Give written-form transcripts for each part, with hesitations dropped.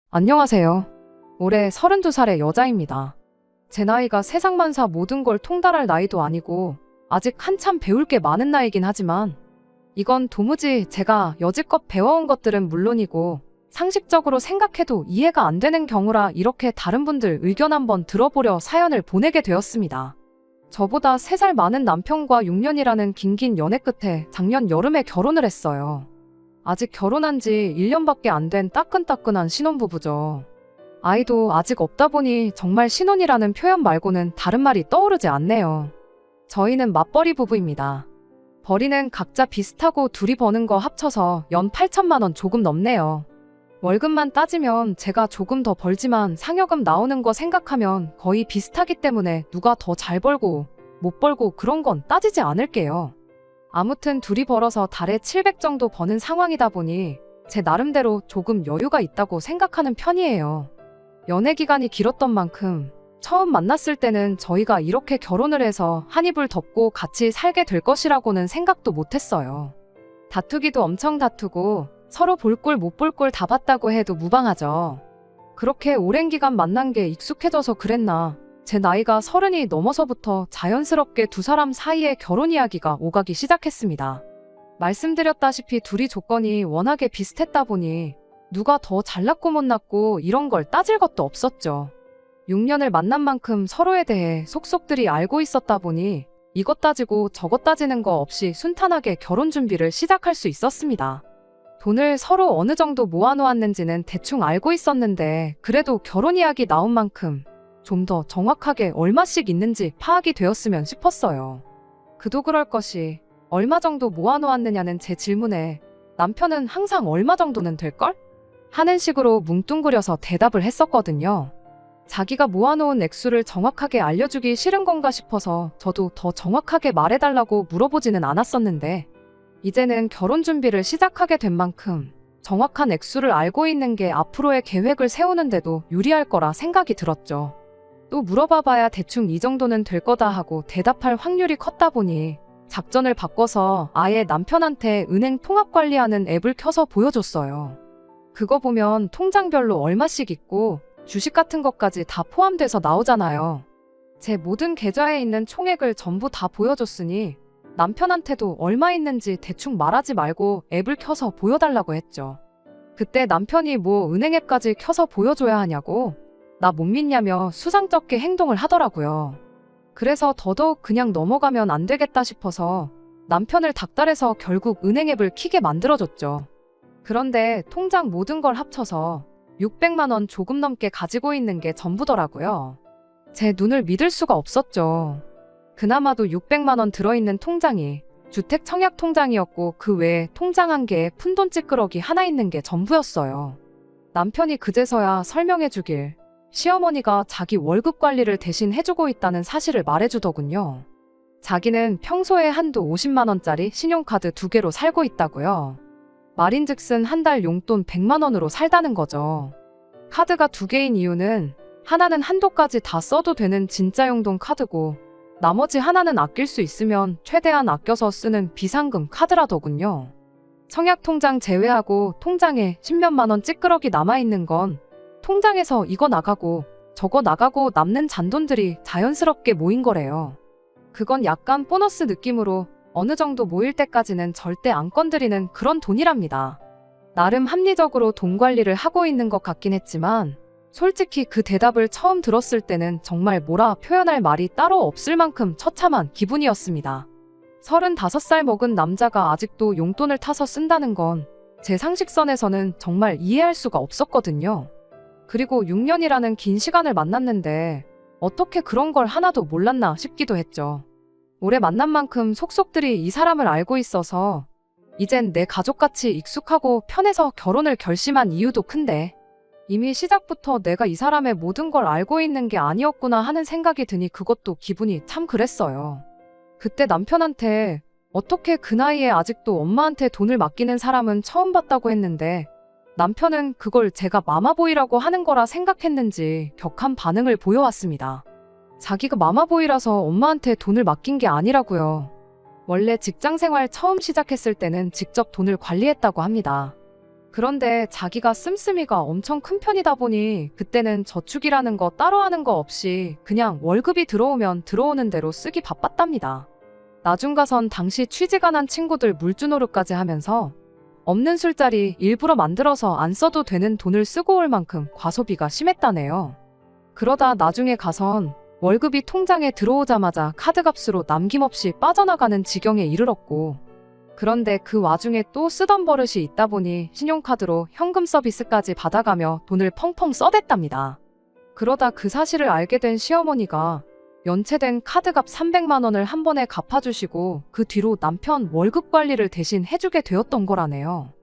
안녕하세요. 올해 32살의 여자입니다. 제 나이가 세상만사 모든 걸 통달할 나이도 아니고 아직 한참 배울 게 많은 나이긴 하지만 이건 도무지 제가 여지껏 배워온 것들은 물론이고 상식적으로 생각해도 이해가 안 되는 경우라 이렇게 다른 분들 의견 한번 들어보려 사연을 보내게 되었습니다. 저보다 3살 많은 남편과 6년이라는 긴긴 연애 끝에 작년 여름에 결혼을 했어요. 아직 결혼한 지 1년밖에 안 된 따끈따끈한 신혼부부죠. 아이도 아직 없다 보니 정말 신혼이라는 표현 말고는 다른 말이 떠오르지 않네요. 저희는 맞벌이 부부입니다. 벌이는 각자 비슷하고 둘이 버는 거 합쳐서 연 8천만 원 조금 넘네요. 월급만 따지면 제가 조금 더 벌지만 상여금 나오는 거 생각하면 거의 비슷하기 때문에 누가 더 잘 벌고 못 벌고 그런 건 따지지 않을게요. 아무튼 둘이 벌어서 달에 700 정도 버는 상황이다 보니 제 나름대로 조금 여유가 있다고 생각하는 편이에요. 연애 기간이 길었던 만큼 처음 만났을 때는 저희가 이렇게 결혼을 해서 한 이불 덮고 같이 살게 될 것이라고는 생각도 못했어요. 다투기도 엄청 다투고 서로 볼 꼴 못 볼 꼴 다 봤다고 해도 무방하죠. 그렇게 오랜 기간 만난 게 익숙해져서 그랬나 제 나이가 30이 넘어서부터 자연스럽게 두 사람 사이에 결혼 이야기가 오가기 시작했습니다. 말씀드렸다시피 둘이 조건이 워낙에 비슷했다 보니 누가 더 잘났고 못났고 이런 걸 따질 것도 없었죠. 6년을 만난 만큼 서로에 대해 속속들이 알고 있었다 보니 이것 따지고 저것 따지는 거 없이 순탄하게 결혼 준비를 시작할 수 있었습니다. 돈을 서로 어느 정도 모아놓았는지는 대충 알고 있었는데 그래도 결혼 이야기 나온 만큼 좀 더 정확하게 얼마씩 있는지 파악이 되었으면 싶었어요. 그도 그럴 것이 얼마 정도 모아놓았느냐는 제 질문에 남편은 항상 얼마 정도는 될걸? 하는 식으로 뭉뚱그려서 대답을 했었거든요. 자기가 모아놓은 액수를 정확하게 알려주기 싫은 건가 싶어서 저도 더 정확하게 말해달라고 물어보지는 않았었는데 이제는 결혼 준비를 시작하게 된 만큼 정확한 액수를 알고 있는 게 앞으로의 계획을 세우는데도 유리할 거라 생각이 들었죠. 또 물어봐봐야 대충 이 정도는 될 거다 하고 대답할 확률이 컸다 보니 작전을 바꿔서 아예 남편한테 은행 통합 관리하는 앱을 켜서 보여줬어요. 그거 보면 통장별로 얼마씩 있고 주식 같은 것까지 다 포함돼서 나오잖아요. 제 모든 계좌에 있는 총액을 전부 다 보여줬으니 남편한테도 얼마 있는지 대충 말하지 말고 앱을 켜서 보여달라고 했죠. 그때 남편이 뭐 은행 앱까지 켜서 보여줘야 하냐고 나 못 믿냐며 수상쩍게 행동을 하더라고요. 그래서 더더욱 그냥 넘어가면 안 되겠다 싶어서 남편을 닥달해서 결국 은행 앱을 켜게 만들어줬죠. 그런데 통장 모든 걸 합쳐서 600만 원 조금 넘게 가지고 있는 게 전부더라고요. 제 눈을 믿을 수가 없었죠. 그나마도 600만 원 들어있는 통장이 주택 청약 통장이었고 그 외에 통장 한 개에 푼돈 찌끄러기 하나 있는 게 전부였어요. 남편이 그제서야 설명해 주길 시어머니가 자기 월급 관리를 대신 해주고 있다는 사실을 말해주더군요. 자기는 평소에 한도 50만 원짜리 신용카드 2개로 살고 있다고요. 말인즉슨 한 달 용돈 100만 원으로 살다는 거죠. 카드가 2개인 이유는 하나는 한도까지 다 써도 되는 진짜 용돈 카드고 나머지 하나는 아낄 수 있으면 최대한 아껴서 쓰는 비상금 카드라더군요. 청약통장 제외하고 통장에 10몇만 원 찌끄러기 남아있는 건 통장에서 이거 나가고 저거 나가고 남는 잔돈들이 자연스럽게 모인 거래요. 그건 약간 보너스 느낌으로 어느 정도 모일 때까지는 절대 안 건드리는 그런 돈이랍니다. 나름 합리적으로 돈 관리를 하고 있는 것 같긴 했지만 솔직히 그 대답을 처음 들었을 때는 정말 뭐라 표현할 말이 따로 없을 만큼 처참한 기분이었습니다. 35살 먹은 남자가 아직도 용돈을 타서 쓴다는 건 제 상식선에서는 정말 이해할 수가 없었거든요. 그리고 6년이라는 긴 시간을 만났는데 어떻게 그런 걸 하나도 몰랐나 싶기도 했죠. 오래 만난 만큼 속속들이 이 사람을 알고 있어서 이젠 내 가족같이 익숙하고 편해서 결혼을 결심한 이유도 큰데 이미 시작부터 내가 이 사람의 모든 걸 알고 있는 게 아니었구나 하는 생각이 드니 그것도 기분이 참 그랬어요. 그때 남편한테 어떻게 그 나이에 아직도 엄마한테 돈을 맡기는 사람은 처음 봤다고 했는데 남편은 그걸 제가 마마보이라고 하는 거라 생각했는지 격한 반응을 보여왔습니다. 자기가 마마보이라서 엄마한테 돈을 맡긴 게 아니라고요. 원래 직장생활 처음 시작했을 때는 직접 돈을 관리했다고 합니다. 그런데 자기가 씀씀이가 엄청 큰 편이다 보니 그때는 저축이라는 거 따로 하는 거 없이 그냥 월급이 들어오면 들어오는 대로 쓰기 바빴답니다. 나중 가선 당시 취직안 한 친구들 물주노릇까지 하면서 없는 술자리 일부러 만들어서 안 써도 되는 돈을 쓰고 올 만큼 과소비가 심했다네요. 그러다 나중에 가선 월급이 통장에 들어오자마자 카드값으로 남김없이 빠져나가는 지경에 이르렀고, 그런데 그 와중에 또 쓰던 버릇이 있다 보니 신용카드로 현금 서비스까지 받아가며 돈을 펑펑 써댔답니다. 그러다 그 사실을 알게 된 시어머니가 연체된 카드값 300만 원을 한 번에 갚아주시고 그 뒤로 남편 월급 관리를 대신 해주게 되었던 거라네요.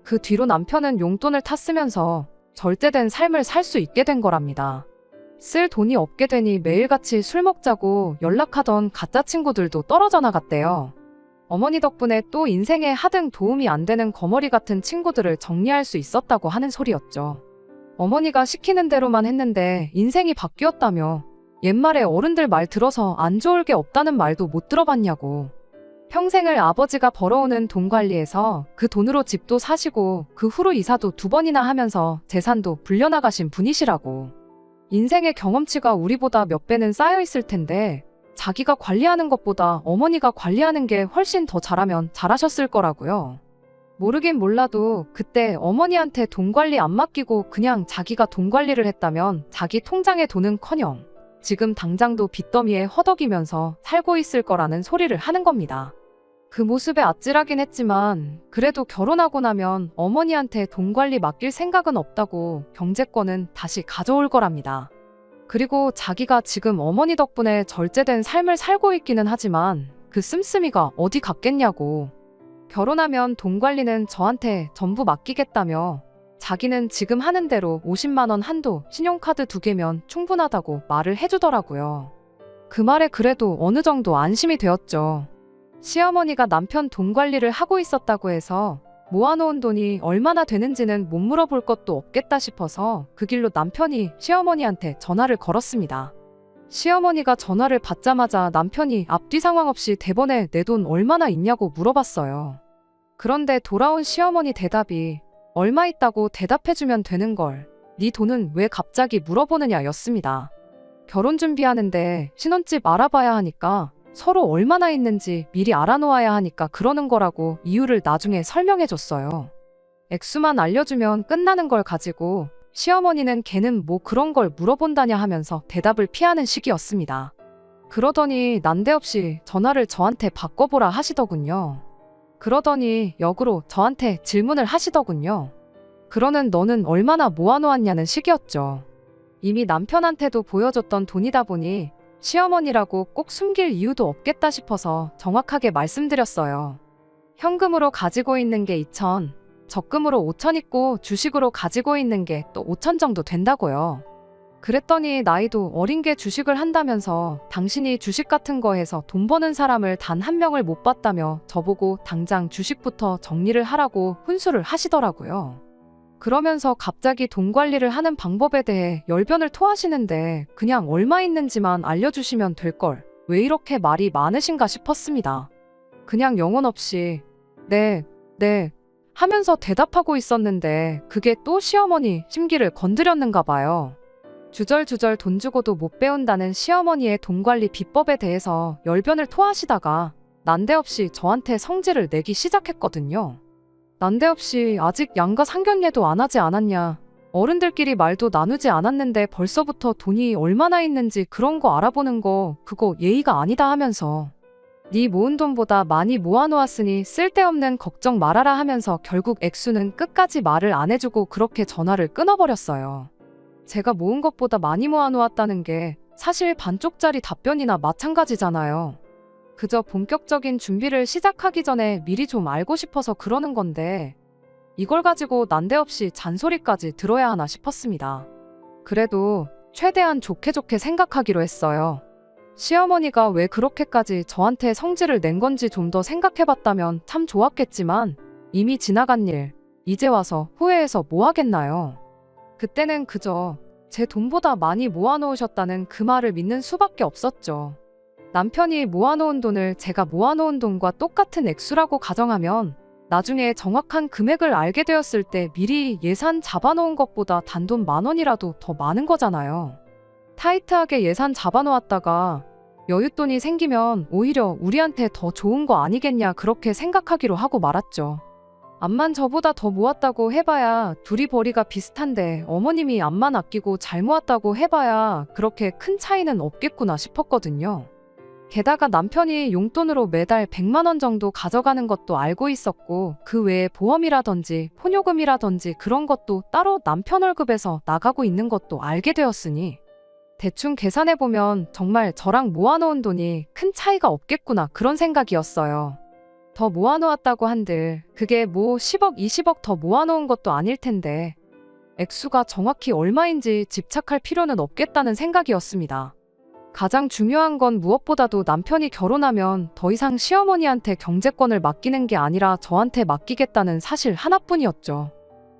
그 뒤로 남편은 용돈을 탔으면서 절제된 삶을 살 수 있게 된 거랍니다. 쓸 돈이 없게 되니 매일같이 술 먹자고 연락하던 가짜 친구들도 떨어져 나갔대요. 어머니 덕분에 또 인생에 하등 도움이 안 되는 거머리 같은 친구들을 정리할 수 있었다고 하는 소리였죠. 어머니가 시키는 대로만 했는데 인생이 바뀌었다며 옛말에 어른들 말 들어서 안 좋을 게 없다는 말도 못 들어봤냐고. 평생을 아버지가 벌어오는 돈 관리해서 그 돈으로 집도 사시고 그 후로 이사도 2번이나 하면서 재산도 불려나가신 분이시라고. 인생의 경험치가 우리보다 몇 배는 쌓여 있을 텐데 자기가 관리하는 것보다 어머니가 관리하는 게 훨씬 더 잘하면 잘하셨을 거라고요. 모르긴 몰라도 그때 어머니한테 돈 관리 안 맡기고 그냥 자기가 돈 관리를 했다면 자기 통장에 돈은커녕 지금 당장도 빚더미에 허덕이면서 살고 있을 거라는 소리를 하는 겁니다. 그 모습에 아찔하긴 했지만 그래도 결혼하고 나면 어머니한테 돈 관리 맡길 생각은 없다고 경제권은 다시 가져올 거랍니다. 그리고 자기가 지금 어머니 덕분에 절제된 삶을 살고 있기는 하지만 그 씀씀이가 어디 갔겠냐고. 결혼하면 돈 관리는 저한테 전부 맡기겠다며 자기는 지금 하는 대로 50만 원 한도 신용카드 2개면 충분하다고 말을 해주더라고요. 그 말에 그래도 어느 정도 안심이 되었죠. 시어머니가 남편 돈 관리를 하고 있었다고 해서 모아놓은 돈이 얼마나 되는지는 못 물어볼 것도 없겠다 싶어서 그 길로 남편이 시어머니한테 전화를 걸었습니다. 시어머니가 전화를 받자마자 남편이 앞뒤 상황 없이 대번에 내 돈 얼마나 있냐고 물어봤어요. 그런데 돌아온 시어머니 대답이 얼마 있다고 대답해주면 되는 걸 네 돈은 왜 갑자기 물어보느냐 였습니다. 결혼 준비하는데 신혼집 알아봐야 하니까 서로 얼마나 있는지 미리 알아놓아야 하니까 그러는 거라고 이유를 나중에 설명해줬어요. 액수만 알려주면 끝나는 걸 가지고 시어머니는 걔는 뭐 그런 걸 물어본다냐 하면서 대답을 피하는 시기였습니다. 그러더니 난데없이 전화를 저한테 바꿔보라 하시더군요. 그러더니 역으로 저한테 질문을 하시더군요. 그러는 너는 얼마나 모아놓았냐는 시기였죠. 이미 남편한테도 보여줬던 돈이다 보니 시어머니라고 꼭 숨길 이유도 없겠다 싶어서 정확하게 말씀드렸어요. 현금으로 가지고 있는 게 2천, 적금으로 5천 있고 주식으로 가지고 있는 게 또 5천 정도 된다고요. 그랬더니 나이도 어린 게 주식을 한다면서 당신이 주식 같은 거 해서 돈 버는 사람을 단 한 명을 못 봤다며 저보고 당장 주식부터 정리를 하라고 훈수를 하시더라고요. 그러면서 갑자기 돈 관리를 하는 방법에 대해 열변을 토하시는데 그냥 얼마 있는지만 알려주시면 될 걸 왜 이렇게 말이 많으신가 싶었습니다. 그냥 영혼 없이 네 하면서 대답하고 있었는데 그게 또 시어머니 심기를 건드렸는가 봐요. 주절주절 돈 주고도 못 배운다는 시어머니의 돈 관리 비법에 대해서 열변을 토하시다가 난데없이 저한테 성질을 내기 시작했거든요. 난데없이 아직 양가 상견례도 안 하지 않았냐. 어른들끼리 말도 나누지 않았는데 벌써부터 돈이 얼마나 있는지 그런 거 알아보는 거 그거 예의가 아니다 하면서 네 모은 돈보다 많이 모아놓았으니 쓸데없는 걱정 말아라 하면서 결국 액수는 끝까지 말을 안 해주고 그렇게 전화를 끊어버렸어요. 제가 모은 것보다 많이 모아놓았다는 게 사실 반쪽짜리 답변이나 마찬가지잖아요. 그저 본격적인 준비를 시작하기 전에 미리 좀 알고 싶어서 그러는 건데 이걸 가지고 난데없이 잔소리까지 들어야 하나 싶었습니다. 그래도 최대한 좋게 생각하기로 했어요. 시어머니가 왜 그렇게까지 저한테 성질을 낸 건지 좀 더 생각해봤다면 참 좋았겠지만 이미 지나간 일, 이제 와서 후회해서 뭐 하겠나요? 그때는 그저 제 돈보다 많이 모아놓으셨다는 그 말을 믿는 수밖에 없었죠. 남편이 모아놓은 돈을 제가 모아놓은 돈과 똑같은 액수라고 가정하면 나중에 정확한 금액을 알게 되었을 때 미리 예산 잡아놓은 것보다 단돈 10,000원이라도 더 많은 거잖아요. 타이트하게 예산 잡아놓았다가 여윳돈이 생기면 오히려 우리한테 더 좋은 거 아니겠냐 그렇게 생각하기로 하고 말았죠. 암만 저보다 더 모았다고 해봐야 둘이 벌이가 비슷한데 어머님이 암만 아끼고 잘 모았다고 해봐야 그렇게 큰 차이는 없겠구나 싶었거든요. 게다가 남편이 용돈으로 매달 100만 원 정도 가져가는 것도 알고 있었고 그 외에 보험이라든지 포뇨금이라든지 그런 것도 따로 남편 월급에서 나가고 있는 것도 알게 되었으니 대충 계산해보면 정말 저랑 모아놓은 돈이 큰 차이가 없겠구나 그런 생각이었어요. 더 모아놓았다고 한들 그게 뭐 10억, 20억 더 모아놓은 것도 아닐 텐데 액수가 정확히 얼마인지 집착할 필요는 없겠다는 생각이었습니다. 가장 중요한 건 무엇보다도 남편이 결혼하면 더 이상 시어머니한테 경제권을 맡기는 게 아니라 저한테 맡기겠다는 사실 하나뿐이었죠.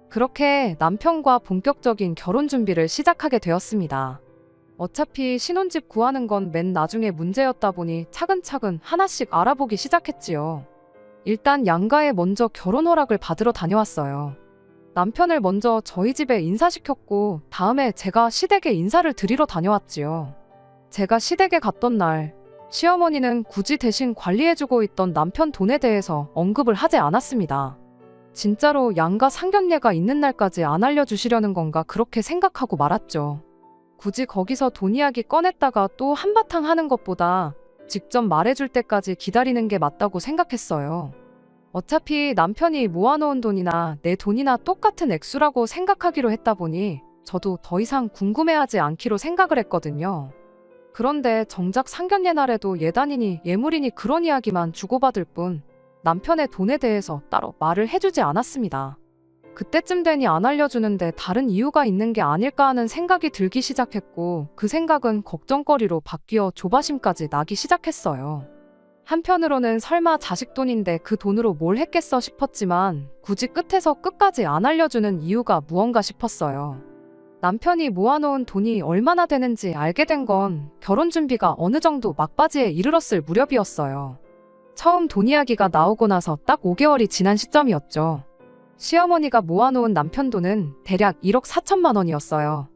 그렇게 남편과 본격적인 결혼 준비를 시작하게 되었습니다. 어차피 신혼집 구하는 건 맨 나중에 문제였다 보니 차근차근 하나씩 알아보기 시작했지요. 일단 양가에 먼저 결혼 허락을 받으러 다녀왔어요. 남편을 먼저 저희 집에 인사시켰고 다음에 제가 시댁에 인사를 드리러 다녀왔지요. 제가 시댁에 갔던 날 시어머니는 굳이 대신 관리해주고 있던 남편 돈에 대해서 언급을 하지 않았습니다. 진짜로 양가 상견례가 있는 날까지 안 알려주시려는 건가 그렇게 생각하고 말았죠. 굳이 거기서 돈 이야기 꺼냈다가 또 한바탕 하는 것보다 직접 말해줄 때까지 기다리는 게 맞다고 생각했어요. 어차피 남편이 모아놓은 돈이나 내 돈이나 똑같은 액수라고 생각하기로 했다 보니 저도 더 이상 궁금해하지 않기로 생각을 했거든요. 그런데 정작 상견례 날에도 예단이니 예물이니 그런 이야기만 주고받을 뿐 남편의 돈에 대해서 따로 말을 해주지 않았습니다. 그때쯤 되니 안 알려주는데 다른 이유가 있는 게 아닐까 하는 생각이 들기 시작했고 그 생각은 걱정거리로 바뀌어 조바심까지 나기 시작했어요. 한편으로는 설마 자식 돈인데 그 돈으로 뭘 했겠어 싶었지만 굳이 끝에서 끝까지 안 알려주는 이유가 무언가 싶었어요. 남편이 모아놓은 돈이 얼마나 되는지 알게 된 건 결혼 준비가 어느 정도 막바지에 이르렀을 무렵이었어요. 처음 돈 이야기가 나오고 나서 딱 5개월이 지난 시점이었죠. 시어머니가 모아놓은 남편 돈은 대략 1억 4천만 원이었어요.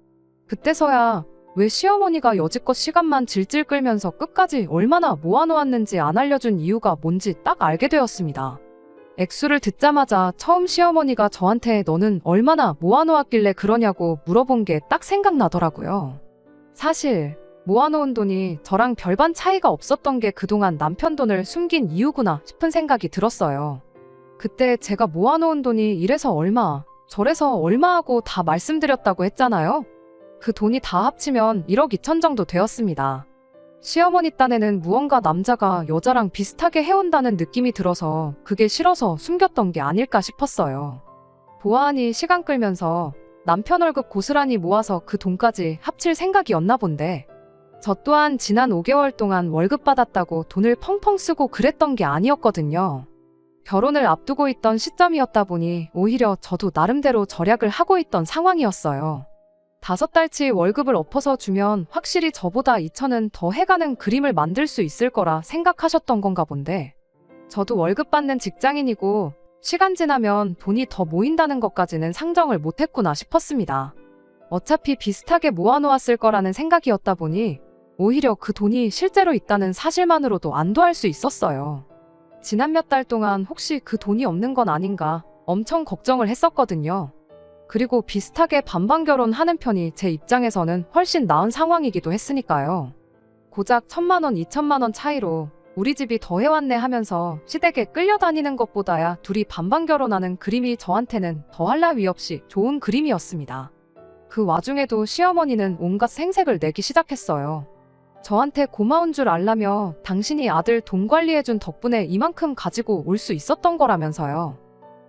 그때서야 왜 시어머니가 여지껏 시간만 질질 끌면서 끝까지 얼마나 모아놓았는지 안 알려준 이유가 뭔지 딱 알게 되었습니다. 액수를 듣자마자 처음 시어머니가 저한테 너는 얼마나 모아놓았길래 그러냐고 물어본 게 딱 생각나더라고요. 사실 모아놓은 돈이 저랑 별반 차이가 없었던 게 그동안 남편 돈을 숨긴 이유구나 싶은 생각이 들었어요. 그때 제가 모아놓은 돈이 이래서 얼마, 저래서 얼마 하고 다 말씀드렸다고 했잖아요. 그 돈이 다 합치면 1억 2천 정도 되었습니다. 시어머니 딴에는 무언가 남자가 여자랑 비슷하게 해온다는 느낌이 들어서 그게 싫어서 숨겼던 게 아닐까 싶었어요. 보아하니 시간 끌면서 남편 월급 고스란히 모아서 그 돈까지 합칠 생각이었나 본데 저 또한 지난 5개월 동안 월급 받았다고 돈을 펑펑 쓰고 그랬던 게 아니었거든요. 결혼을 앞두고 있던 시점이었다 보니 오히려 저도 나름대로 절약을 하고 있던 상황이었어요. 5달치 월급을 엎어서 주면 확실히 저보다 2천은 더 해가는 그림을 만들 수 있을 거라 생각하셨던 건가 본데 저도 월급 받는 직장인이고 시간 지나면 돈이 더 모인다는 것까지는 상정을 못했구나 싶었습니다. 어차피 비슷하게 모아놓았을 거라는 생각이었다 보니 오히려 그 돈이 실제로 있다는 사실만으로도 안도할 수 있었어요. 지난 몇 달 동안 혹시 그 돈이 없는 건 아닌가 엄청 걱정을 했었거든요. 그리고 비슷하게 반반 결혼하는 편이 제 입장에서는 훨씬 나은 상황이기도 했으니까요. 고작 1,000만 원, 2천만 원 차이로 우리 집이 더 해왔네 하면서 시댁에 끌려다니는 것보다야 둘이 반반 결혼하는 그림이 저한테는 더할 나위 없이 좋은 그림이었습니다. 그 와중에도 시어머니는 온갖 생색을 내기 시작했어요. 저한테 고마운 줄 알라며 당신이 아들 돈 관리해준 덕분에 이만큼 가지고 올 수 있었던 거라면서요.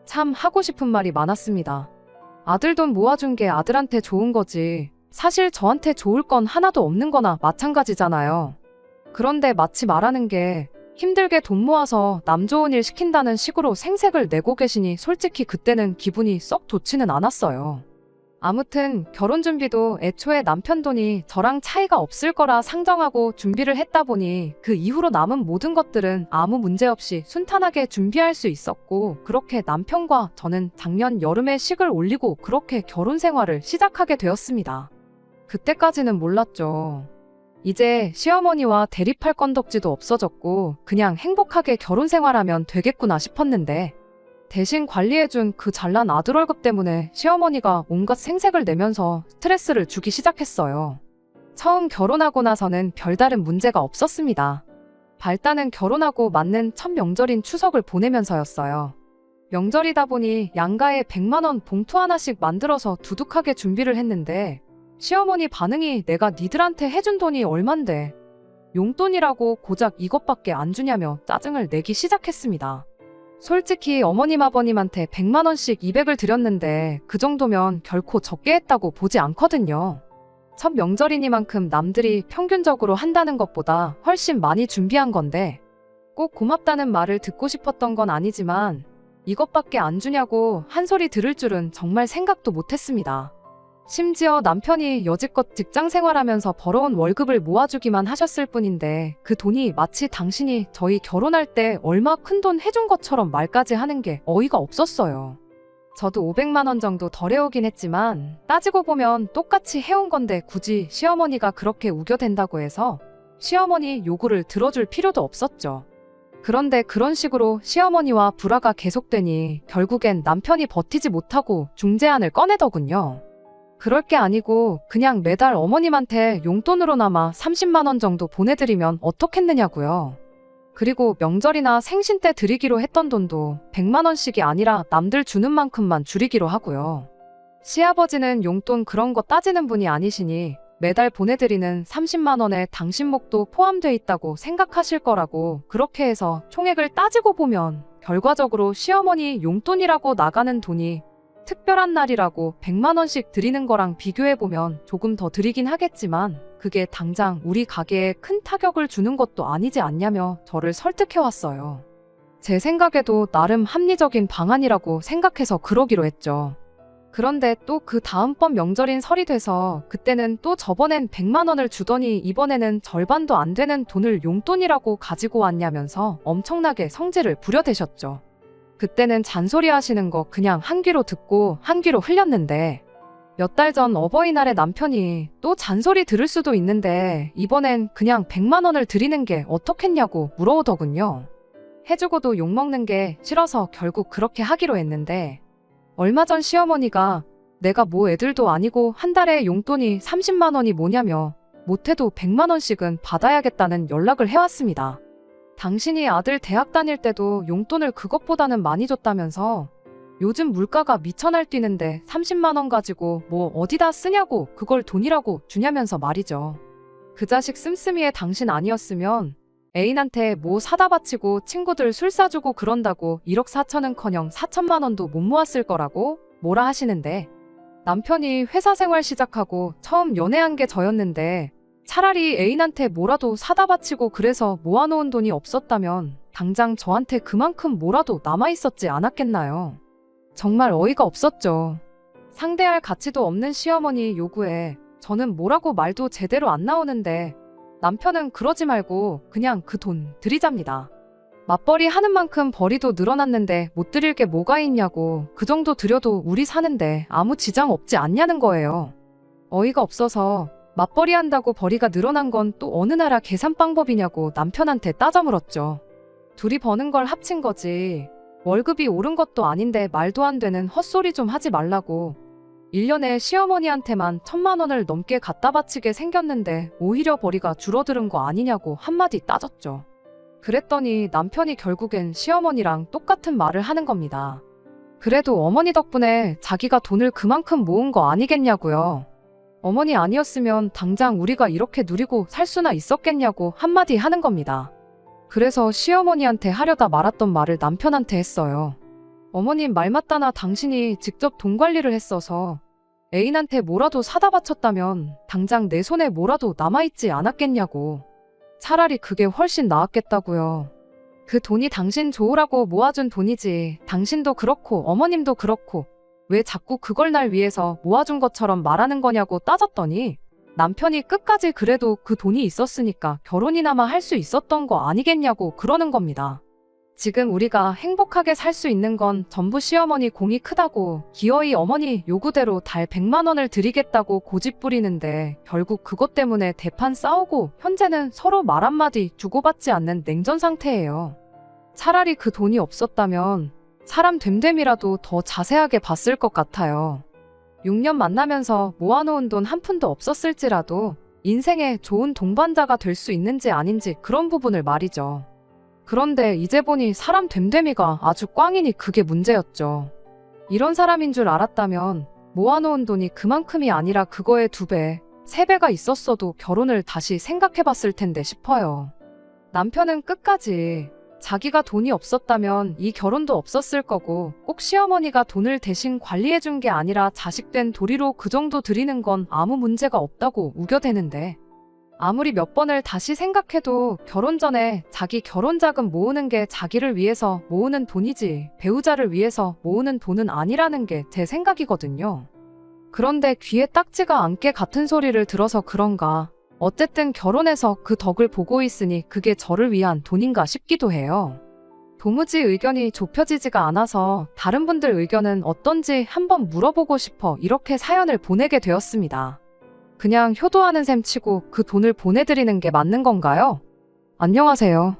참 하고 싶은 말이 많았습니다. 아들 돈 모아준 게 아들한테 좋은 거지 사실 저한테 좋을 건 하나도 없는 거나 마찬가지잖아요. 그런데 마치 말하는 게 힘들게 돈 모아서 남 좋은 일 시킨다는 식으로 생색을 내고 계시니 솔직히 그때는 기분이 썩 좋지는 않았어요. 아무튼 결혼 준비도 애초에 남편 돈이 저랑 차이가 없을 거라 상정하고 준비를 했다 보니 그 이후로 남은 모든 것들은 아무 문제 없이 순탄하게 준비할 수 있었고, 그렇게 남편과 저는 작년 여름에 식을 올리고 그렇게 결혼 생활을 시작하게 되었습니다. 그때까지는 몰랐죠. 이제 시어머니와 대립할 건덕지도 없어졌고 그냥 행복하게 결혼 생활하면 되겠구나 싶었는데, 대신 관리해준 그 잘난 아들 월급 때문에 시어머니가 온갖 생색을 내면서 스트레스를 주기 시작했어요. 처음 결혼하고 나서는 별다른 문제가 없었습니다. 발단은 결혼하고 맞는 첫 명절인 추석을 보내면서였어요. 명절이다 보니 양가에 100만 원 봉투 하나씩 만들어서 두둑하게 준비를 했는데, 시어머니 반응이 내가 니들한테 해준 돈이 얼만데 용돈이라고 고작 이것밖에 안 주냐며 짜증을 내기 시작했습니다. 솔직히 어머님 아버님한테 100만 원씩 200을 드렸는데 그 정도면 결코 적게 했다고 보지 않거든요. 첫 명절이니만큼 남들이 평균적으로 한다는 것보다 훨씬 많이 준비한 건데, 꼭 고맙다는 말을 듣고 싶었던 건 아니지만 이것밖에 안 주냐고 한 소리 들을 줄은 정말 생각도 못했습니다. 심지어 남편이 여지껏 직장 생활하면서 벌어온 월급을 모아주기만 하셨을 뿐인데 그 돈이 마치 당신이 저희 결혼할 때 얼마 큰 돈 해준 것처럼 말까지 하는 게 어이가 없었어요. 저도 500만 원 정도 덜 해오긴 했지만 따지고 보면 똑같이 해온 건데 굳이 시어머니가 그렇게 우겨댄다고 해서 시어머니 요구를 들어줄 필요도 없었죠. 그런데 그런 식으로 시어머니와 불화가 계속되니 결국엔 남편이 버티지 못하고 중재안을 꺼내더군요. 그럴 게 아니고 그냥 매달 어머님한테 용돈으로나마 30만 원 정도 보내드리면 어떻겠느냐고요. 그리고 명절이나 생신 때 드리기로 했던 돈도 100만 원씩이 아니라 남들 주는 만큼만 줄이기로 하고요. 시아버지는 용돈 그런 거 따지는 분이 아니시니 매달 보내드리는 30만 원에 당신 목도 포함돼 있다고 생각하실 거라고, 그렇게 해서 총액을 따지고 보면 결과적으로 시어머니 용돈이라고 나가는 돈이 특별한 날이라고 100만 원씩 드리는 거랑 비교해보면 조금 더 드리긴 하겠지만 그게 당장 우리 가게에 큰 타격을 주는 것도 아니지 않냐며 저를 설득해왔어요. 제 생각에도 나름 합리적인 방안이라고 생각해서 그러기로 했죠. 그런데 또 그 다음번 명절인 설이 돼서 그때는 또 저번엔 100만 원을 주더니 이번에는 절반도 안 되는 돈을 용돈이라고 가지고 왔냐면서 엄청나게 성질을 부려대셨죠. 그때는 잔소리 하시는 거 그냥 한 귀로 듣고 한 귀로 흘렸는데, 몇 달 전 어버이날에 남편이 또 잔소리 들을 수도 있는데 이번엔 그냥 100만 원을 드리는 게 어떻겠냐고 물어오더군요. 해주고도 욕먹는 게 싫어서 결국 그렇게 하기로 했는데, 얼마 전 시어머니가 내가 뭐 애들도 아니고 한 달에 용돈이 30만 원이 뭐냐며 못해도 100만 원씩은 받아야겠다는 연락을 해왔습니다. 당신이 아들 대학 다닐 때도 용돈을 그것보다는 많이 줬다면서 요즘 물가가 미쳐 날뛰는데 30만 원 가지고 뭐 어디다 쓰냐고 그걸 돈이라고 주냐면서 말이죠. 그 자식 씀씀이의 당신 아니었으면 애인한테 뭐 사다 바치고 친구들 술 사주고 그런다고 1억 4천은커녕 4천만 원도 못 모았을 거라고 뭐라 하시는데, 남편이 회사 생활 시작하고 처음 연애한 게 저였는데 차라리 애인한테 뭐라도 사다 바치고 그래서 모아놓은 돈이 없었다면 당장 저한테 그만큼 뭐라도 남아있었지 않았겠나요? 정말 어이가 없었죠. 상대할 가치도 없는 시어머니 요구에 저는 뭐라고 말도 제대로 안 나오는데 남편은 그러지 말고 그냥 그 돈 드리잡니다. 맞벌이 하는 만큼 벌이도 늘어났는데 못 드릴 게 뭐가 있냐고, 그 정도 드려도 우리 사는데 아무 지장 없지 않냐는 거예요. 어이가 없어서 맞벌이 한다고 벌이가 늘어난 건 또 어느 나라 계산 방법이냐고 남편한테 따져 물었죠. 둘이 버는 걸 합친 거지 월급이 오른 것도 아닌데 말도 안 되는 헛소리 좀 하지 말라고. 1년에 시어머니한테만 1,000만 원을 넘게 갖다 바치게 생겼는데 오히려 벌이가 줄어드는 거 아니냐고 한마디 따졌죠. 그랬더니 남편이 결국엔 시어머니랑 똑같은 말을 하는 겁니다. 그래도 어머니 덕분에 자기가 돈을 그만큼 모은 거 아니겠냐고요. 어머니 아니었으면 당장 우리가 이렇게 누리고 살 수나 있었겠냐고 한마디 하는 겁니다. 그래서 시어머니한테 하려다 말았던 말을 남편한테 했어요. 어머님 말 맞다나 당신이 직접 돈 관리를 했어서 애인한테 뭐라도 사다 바쳤다면 당장 내 손에 뭐라도 남아있지 않았겠냐고. 차라리 그게 훨씬 나았겠다고요. 그 돈이 당신 좋으라고 모아준 돈이지 당신도 그렇고 어머님도 그렇고 왜 자꾸 그걸 날 위해서 모아준 것처럼 말하는 거냐고 따졌더니 남편이 끝까지 그래도 그 돈이 있었으니까 결혼이나마 할 수 있었던 거 아니겠냐고 그러는 겁니다. 지금 우리가 행복하게 살 수 있는 건 전부 시어머니 공이 크다고 기어이 어머니 요구대로 달 100만 원을 드리겠다고 고집 부리는데 결국 그것 때문에 대판 싸우고 현재는 서로 말 한마디 주고받지 않는 냉전 상태예요. 차라리 그 돈이 없었다면 사람 됨됨이라도 더 자세하게 봤을 것 같아요. 6년 만나면서 모아놓은 돈 한 푼도 없었을지라도 인생에 좋은 동반자가 될 수 있는지 아닌지 그런 부분을 말이죠. 그런데 이제 보니 사람 됨됨이가 아주 꽝이니 그게 문제였죠. 이런 사람인 줄 알았다면 모아놓은 돈이 그만큼이 아니라 그거의 2배, 3배가 있었어도 결혼을 다시 생각해봤을 텐데 싶어요. 남편은 끝까지 자기가 돈이 없었다면 이 결혼도 없었을 거고 꼭 시어머니가 돈을 대신 관리해준 게 아니라 자식된 도리로 그 정도 드리는 건 아무 문제가 없다고 우겨대는데 아무리 몇 번을 다시 생각해도 결혼 전에 자기 결혼 자금 모으는 게 자기를 위해서 모으는 돈이지 배우자를 위해서 모으는 돈은 아니라는 게 제 생각이거든요. 그런데 귀에 딱지가 않게 같은 소리를 들어서 그런가 어쨌든 결혼해서 그 덕을 보고 있으니 그게 저를 위한 돈인가 싶기도 해요. 도무지 의견이 좁혀지지가 않아서 다른 분들 의견은 어떤지 한번 물어보고 싶어 이렇게 사연을 보내게 되었습니다. 그냥 효도하는 셈 치고 그 돈을 보내드리는 게 맞는 건가요? 안녕하세요.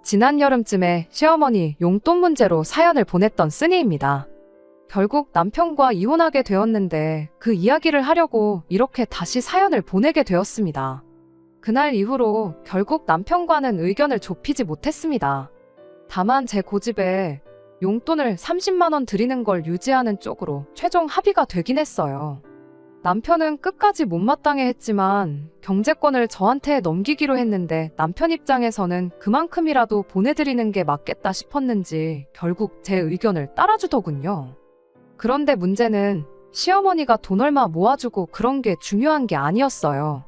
지난 여름쯤에 시어머니 용돈 문제로 사연을 보냈던 쓰니입니다. 결국 남편과 이혼하게 되었는데 그 이야기를 하려고 이렇게 다시 사연을 보내게 되었습니다. 그날 이후로 결국 남편과는 의견을 좁히지 못했습니다. 다만 제 고집에 용돈을 30만 원 드리는 걸 유지하는 쪽으로 최종 합의가 되긴 했어요. 남편은 끝까지 못마땅해 했지만 경제권을 저한테 넘기기로 했는데 남편 입장에서는 그만큼이라도 보내드리는 게 맞겠다 싶었는지 결국 제 의견을 따라주더군요. 그런데 문제는 시어머니가 돈 얼마 모아주고 그런 게 중요한 게 아니었어요.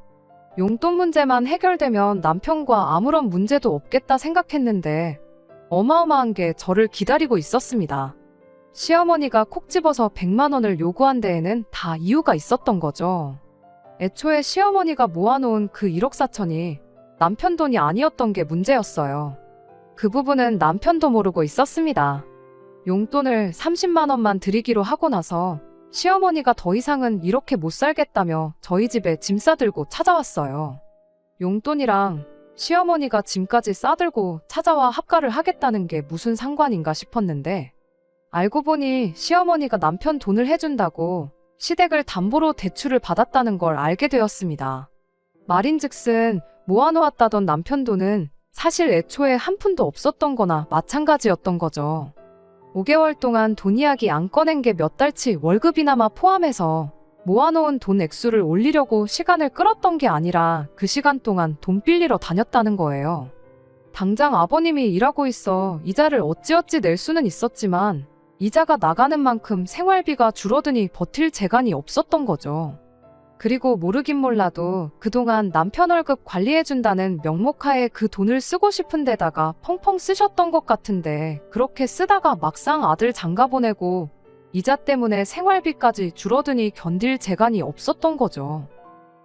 용돈 문제만 해결되면 남편과 아무런 문제도 없겠다 생각했는데 어마어마한 게 저를 기다리고 있었습니다. 시어머니가 콕 집어서 100만 원을 요구한 데에는 다 이유가 있었던 거죠. 애초에 시어머니가 모아놓은 그 1억 4천이 남편 돈이 아니었던 게 문제였어요. 그 부분은 남편도 모르고 있었습니다. 용돈을 30만 원만 드리기로 하고 나서 시어머니가 더 이상은 이렇게 못 살겠다며 저희 집에 짐 싸들고 찾아왔어요. 용돈이랑 시어머니가 짐까지 싸들고 찾아와 합가를 하겠다는 게 무슨 상관인가 싶었는데 알고 보니 시어머니가 남편 돈을 해준다고 시댁을 담보로 대출을 받았다는 걸 알게 되었습니다. 말인즉슨 모아놓았다던 남편 돈은 사실 애초에 한 푼도 없었던 거나 마찬가지였던 거죠. 5개월 동안 돈 이야기 안 꺼낸 게 몇 달치 월급이나마 포함해서 모아놓은 돈 액수를 올리려고 시간을 끌었던 게 아니라 그 시간 동안 돈 빌리러 다녔다는 거예요. 당장 아버님이 일하고 있어 이자를 어찌어찌 낼 수는 있었지만 이자가 나가는 만큼 생활비가 줄어드니 버틸 재간이 없었던 거죠. 그리고 모르긴 몰라도 그동안 남편 월급 관리해준다는 명목하에 그 돈을 쓰고 싶은 데다가 펑펑 쓰셨던 것 같은데 그렇게 쓰다가 막상 아들 장가 보내고 이자 때문에 생활비까지 줄어드니 견딜 재간이 없었던 거죠.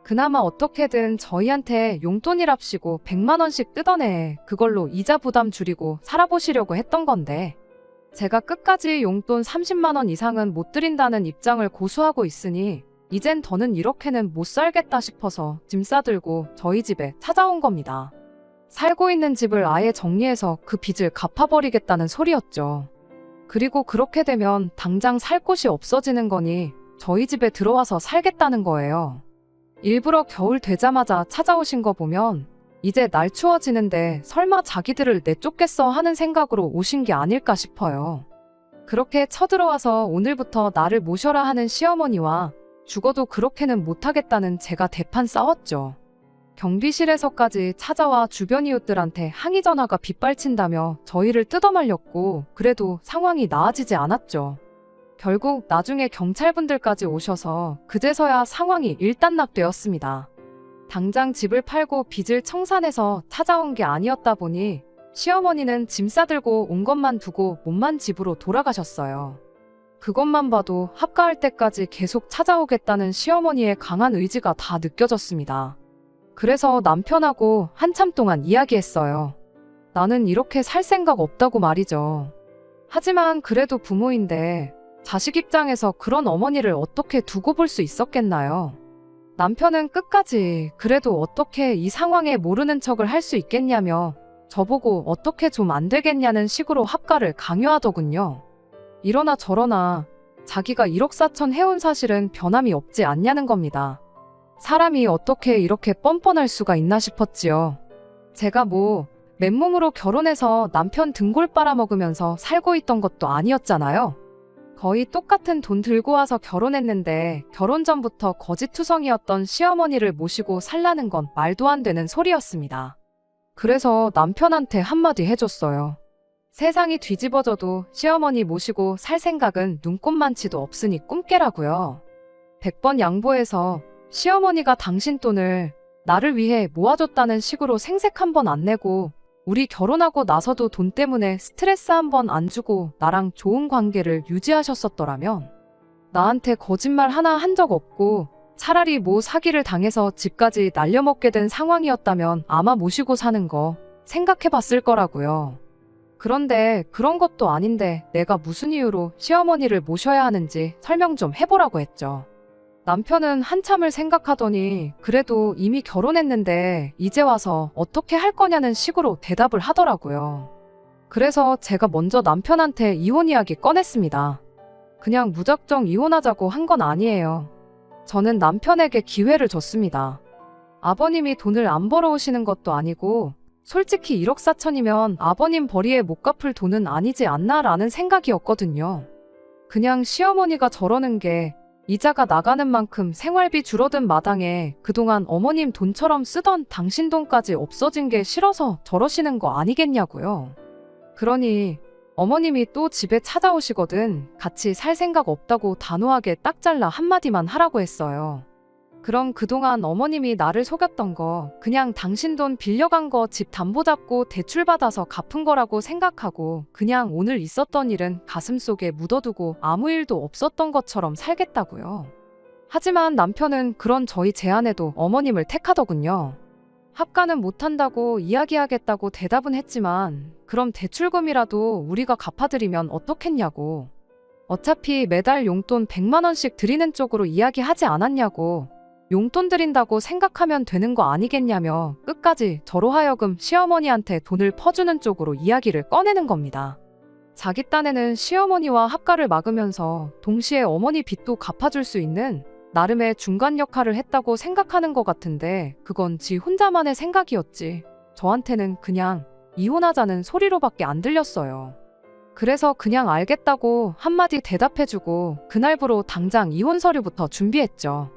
그나마 어떻게든 저희한테 용돈이랍시고 100만 원씩 뜯어내 그걸로 이자 부담 줄이고 살아보시려고 했던 건데 제가 끝까지 용돈 30만 원 이상은 못 드린다는 입장을 고수하고 있으니 이젠 더는 이렇게는 못 살겠다 싶어서 짐 싸들고 저희 집에 찾아온 겁니다. 살고 있는 집을 아예 정리해서 그 빚을 갚아버리겠다는 소리였죠. 그리고 그렇게 되면 당장 살 곳이 없어지는 거니 저희 집에 들어와서 살겠다는 거예요. 일부러 겨울 되자마자 찾아오신 거 보면 이제 날 추워지는데 설마 자기들을 내쫓겠어 하는 생각으로 오신 게 아닐까 싶어요. 그렇게 쳐들어와서 오늘부터 나를 모셔라 하는 시어머니와 죽어도 그렇게는 못하겠다는 제가 대판 싸웠죠. 경비실에서까지 찾아와 주변 이웃들한테 항의 전화가 빗발친다며 저희를 뜯어말렸고 그래도 상황이 나아지지 않았죠. 결국 나중에 경찰분들까지 오셔서 그제서야 상황이 일단락되었습니다. 당장 집을 팔고 빚을 청산해서 찾아온 게 아니었다 보니 시어머니는 짐 싸들고 온 것만 두고 몸만 집으로 돌아가셨어요. 그것만 봐도 합가할 때까지 계속 찾아오겠다는 시어머니의 강한 의지가 다 느껴졌습니다. 그래서 남편하고 한참 동안 이야기했어요. 나는 이렇게 살 생각 없다고 말이죠. 하지만 그래도 부모인데 자식 입장에서 그런 어머니를 어떻게 두고 볼 수 있었겠나요? 남편은 끝까지 그래도 어떻게 이 상황에 모르는 척을 할 수 있겠냐며 저보고 어떻게 좀 안 되겠냐는 식으로 합가를 강요하더군요. 이러나 저러나 자기가 1억 4천 해온 사실은 변함이 없지 않냐는 겁니다. 사람이 어떻게 이렇게 뻔뻔할 수가 있나 싶었지요. 제가 뭐 맨몸으로 결혼해서 남편 등골 빨아먹으면서 살고 있던 것도 아니었잖아요. 거의 똑같은 돈 들고 와서 결혼했는데 결혼 전부터 거짓투성이었던 시어머니를 모시고 살라는 건 말도 안 되는 소리였습니다. 그래서 남편한테 한마디 해줬어요. 세상이 뒤집어져도 시어머니 모시고 살 생각은 눈꼽만치도 없으니 꿈깨라고요. 100번 양보해서 시어머니가 당신 돈을 나를 위해 모아줬다는 식으로 생색 한 번 안 내고 우리 결혼하고 나서도 돈 때문에 스트레스 한 번 안 주고 나랑 좋은 관계를 유지하셨었더라면 나한테 거짓말 하나 한 적 없고 차라리 뭐 사기를 당해서 집까지 날려먹게 된 상황이었다면 아마 모시고 사는 거 생각해 봤을 거라고요. 그런데 그런 것도 아닌데 내가 무슨 이유로 시어머니를 모셔야 하는지 설명 좀 해보라고 했죠. 남편은 한참을 생각하더니 그래도 이미 결혼했는데 이제 와서 어떻게 할 거냐는 식으로 대답을 하더라고요. 그래서 제가 먼저 남편한테 이혼 이야기 꺼냈습니다. 그냥 무작정 이혼하자고 한 건 아니에요. 저는 남편에게 기회를 줬습니다. 아버님이 돈을 안 벌어오시는 것도 아니고 솔직히 1억 4천이면 아버님 벌이에 못 갚을 돈은 아니지 않나라는 생각이었거든요. 그냥 시어머니가 저러는 게 이자가 나가는 만큼 생활비 줄어든 마당에 그동안 어머님 돈처럼 쓰던 당신 돈까지 없어진 게 싫어서 저러시는 거 아니겠냐고요. 그러니 어머님이 또 집에 찾아오시거든 같이 살 생각 없다고 단호하게 딱 잘라 한마디만 하라고 했어요. 그럼 그동안 어머님이 나를 속였던 거 그냥 당신 돈 빌려간 거 집 담보 잡고 대출 받아서 갚은 거라고 생각하고 그냥 오늘 있었던 일은 가슴속에 묻어두고 아무 일도 없었던 것처럼 살겠다고요. 하지만 남편은 그런 저희 제안에도 어머님을 택하더군요. 합가는 못한다고 이야기하겠다고 대답은 했지만 그럼 대출금이라도 우리가 갚아드리면 어떻겠냐고. 어차피 매달 용돈 100만 원씩 드리는 쪽으로 이야기하지 않았냐고. 용돈 드린다고 생각하면 되는 거 아니겠냐며 끝까지 저로 하여금 시어머니한테 돈을 퍼주는 쪽으로 이야기를 꺼내는 겁니다. 자기 딴에는 시어머니와 합가를 막으면서 동시에 어머니 빚도 갚아줄 수 있는 나름의 중간 역할을 했다고 생각하는 것 같은데 그건 지 혼자만의 생각이었지 저한테는 그냥 이혼하자는 소리로밖에 안 들렸어요. 그래서 그냥 알겠다고 한마디 대답해주고 그날부로 당장 이혼 서류부터 준비했죠.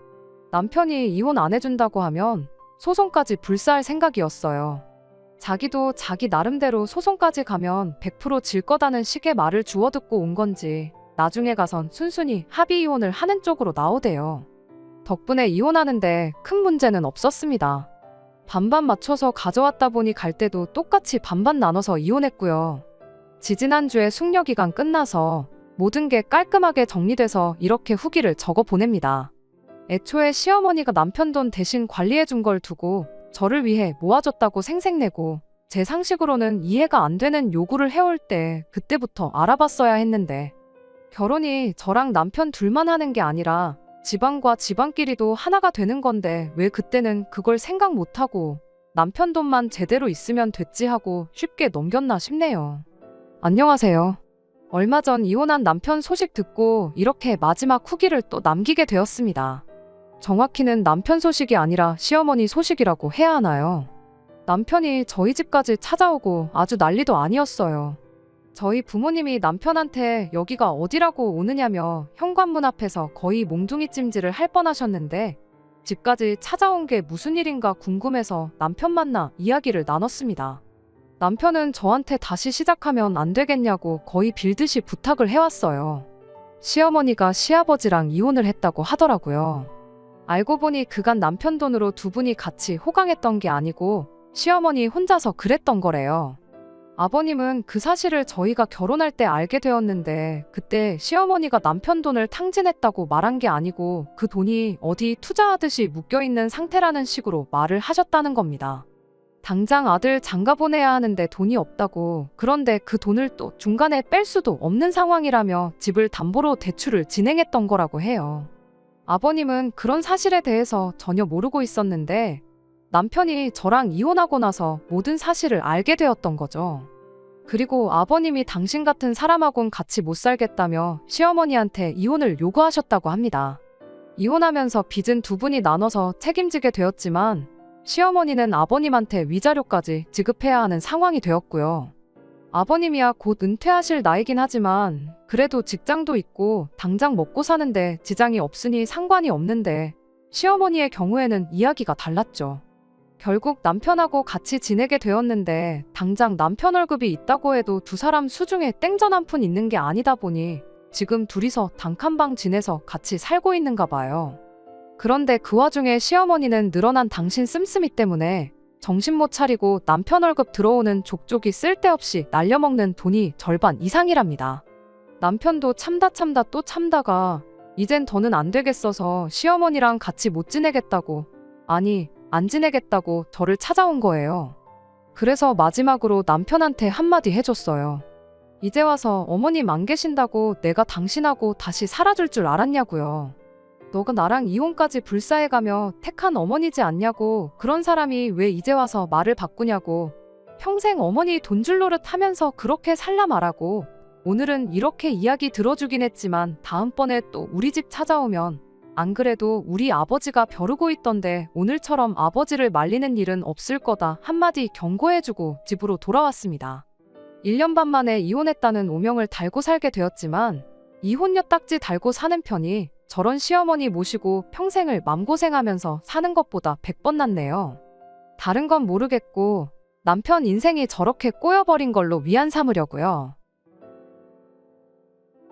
남편이 이혼 안 해준다고 하면 소송까지 불사할 생각이었어요. 자기도 자기 나름대로 소송까지 가면 100% 질 거다는 식의 말을 주워듣고 온 건지 나중에 가선 순순히 합의 이혼을 하는 쪽으로 나오대요. 덕분에 이혼하는데 큰 문제는 없었습니다. 반반 맞춰서 가져왔다 보니 갈 때도 똑같이 반반 나눠서 이혼했고요. 지지난주에 숙려기간 끝나서 모든 게 깔끔하게 정리돼서 이렇게 후기를 적어 보냅니다. 애초에 시어머니가 남편 돈 대신 관리해준 걸 두고 저를 위해 모아줬다고 생색내고 제 상식으로는 이해가 안 되는 요구를 해올 때 그때부터 알아봤어야 했는데 결혼이 저랑 남편 둘만 하는 게 아니라 집안과 집안끼리도 하나가 되는 건데 왜 그때는 그걸 생각 못하고 남편 돈만 제대로 있으면 됐지 하고 쉽게 넘겼나 싶네요. 안녕하세요. 얼마 전 이혼한 남편 소식 듣고 이렇게 마지막 후기를 또 남기게 되었습니다. 정확히는 남편 소식이 아니라 시어머니 소식이라고 해야 하나요? 남편이 저희 집까지 찾아오고 아주 난리도 아니었어요. 저희 부모님이 남편한테 여기가 어디라고 오느냐며 현관문 앞에서 거의 몽둥이 찜질을 할 뻔하셨는데 집까지 찾아온 게 무슨 일인가 궁금해서 남편 만나 이야기를 나눴습니다. 남편은 저한테 다시 시작하면 안 되겠냐고 거의 빌듯이 부탁을 해왔어요. 시어머니가 시아버지랑 이혼을 했다고 하더라고요. 알고 보니 그간 남편 돈으로 두 분이 같이 호강했던 게 아니고 시어머니 혼자서 그랬던 거래요. 아버님은 그 사실을 저희가 결혼할 때 알게 되었는데 그때 시어머니가 남편 돈을 탕진했다고 말한 게 아니고 그 돈이 어디 투자하듯이 묶여있는 상태라는 식으로 말을 하셨다는 겁니다. 당장 아들 장가 보내야 하는데 돈이 없다고, 그런데 그 돈을 또 중간에 뺄 수도 없는 상황이라며 집을 담보로 대출을 진행했던 거라고 해요. 아버님은 그런 사실에 대해서 전혀 모르고 있었는데 남편이 저랑 이혼하고 나서 모든 사실을 알게 되었던 거죠. 그리고 아버님이 당신 같은 사람하고는 같이 못 살겠다며 시어머니한테 이혼을 요구하셨다고 합니다. 이혼하면서 빚은 두 분이 나눠서 책임지게 되었지만 시어머니는 아버님한테 위자료까지 지급해야 하는 상황이 되었고요. 아버님이야 곧 은퇴하실 나이긴 하지만 그래도 직장도 있고 당장 먹고 사는데 지장이 없으니 상관이 없는데 시어머니의 경우에는 이야기가 달랐죠. 결국 남편하고 같이 지내게 되었는데 당장 남편 월급이 있다고 해도 두 사람 수중에 땡전 한 푼 있는 게 아니다 보니 지금 둘이서 단칸방 지내서 같이 살고 있는가 봐요. 그런데 그 와중에 시어머니는 늘어난 당신 씀씀이 때문에 정신 못 차리고 남편 월급 들어오는 족족이 쓸데없이 날려먹는 돈이 절반 이상이랍니다. 남편도 참다 또 참다가 이젠 더는 안 되겠어서 시어머니랑 같이 못 지내겠다고, 아니 안 지내겠다고 저를 찾아온 거예요. 그래서 마지막으로 남편한테 한마디 해줬어요. 이제 와서 어머님 안 계신다고 내가 당신하고 다시 살아줄 줄 알았냐고요. 너가 나랑 이혼까지 불사해가며 택한 어머니지 않냐고, 그런 사람이 왜 이제 와서 말을 바꾸냐고, 평생 어머니 돈 줄 노릇 하면서 그렇게 살라 말하고, 오늘은 이렇게 이야기 들어주긴 했지만 다음번에 또 우리 집 찾아오면 안 그래도 우리 아버지가 벼르고 있던데 오늘처럼 아버지를 말리는 일은 없을 거다 한마디 경고해주고 집으로 돌아왔습니다. 1년 반 만에 이혼했다는 오명을 달고 살게 되었지만 이혼녀 딱지 달고 사는 편이 저런 시어머니 모시고 평생을 맘고생하면서 사는 것보다 100번 낫네요. 다른 건 모르겠고 남편 인생이 저렇게 꼬여버린 걸로 위안 삼으려고요.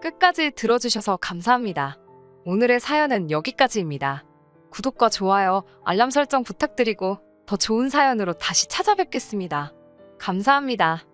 끝까지 들어주셔서 감사합니다. 오늘의 사연은 여기까지입니다. 구독과 좋아요, 알람 설정 부탁드리고 더 좋은 사연으로 다시 찾아뵙겠습니다. 감사합니다.